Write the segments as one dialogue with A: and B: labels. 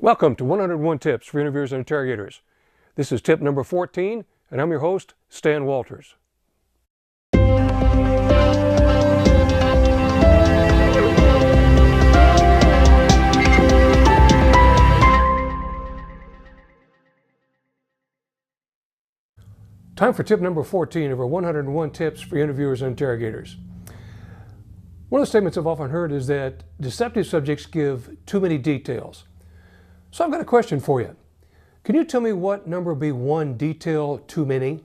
A: Welcome to 101 Tips for Interviewers and Interrogators. This is tip number 14, and I'm your host, Stan Walters. Time for tip number 14 of our 101 Tips for Interviewers and Interrogators. One of the statements I've often heard is that deceptive subjects give too many details. So I've got a question for you. Can you tell me what number would be one detail too many?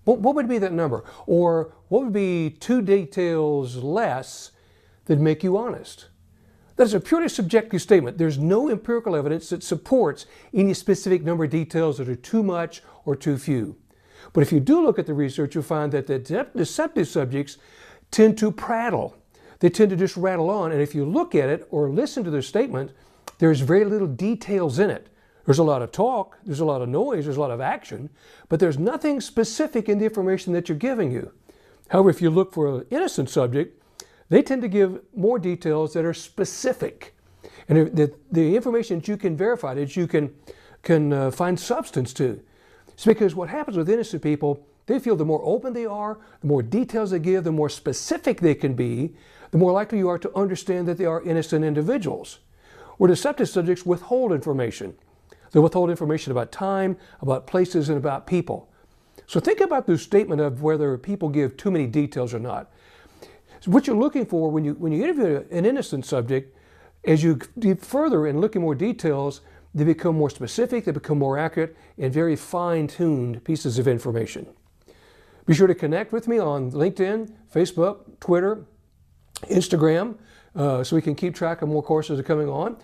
A: What would be that number? Or what would be two details less that make you honest? That is a purely subjective statement. There's no empirical evidence that supports any specific number of details that are too much or too few. But if you do look at the research, you'll find that the deceptive subjects tend to prattle. They tend to just rattle on, and if you look at it or listen to their statement, there's very little details in it. There's a lot of talk, there's a lot of noise, there's a lot of action, but there's nothing specific in the information that you're giving you. However, if you look for an innocent subject, they tend to give more details that are specific. And the information that you can verify, that you can find substance to. It's because what happens with innocent people, they feel the more open they are, the more details they give, the more specific they can be, the more likely you are to understand that they are innocent individuals. Where deceptive subjects withhold information. They withhold information about time, about places, and about people. So think about the statement of whether people give too many details or not. So what you're looking for when you interview an innocent subject, as you dig further and look in more details, they become more specific, they become more accurate, and very fine-tuned pieces of information. Be sure to connect with me on LinkedIn, Facebook, Twitter, Instagram, so we can keep track of more courses that are coming on.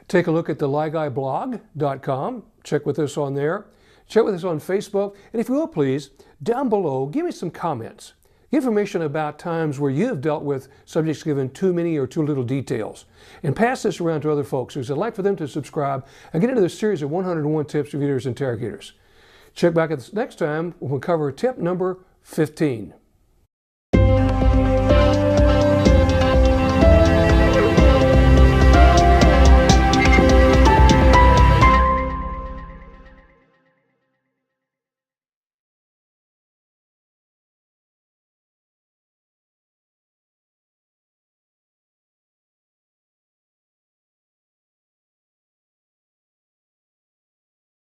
A: Take a look at the LiGuyBlog.com. Check with us on there. Check with us on Facebook. And if you will, please, down below, give me some comments. Information about times where you have dealt with subjects given too many or too little details. And pass this around to other folks because I'd like for them to subscribe and get into this series of 101 Tips for Interviewers and Interrogators. Check back at this next time when we cover tip number 15.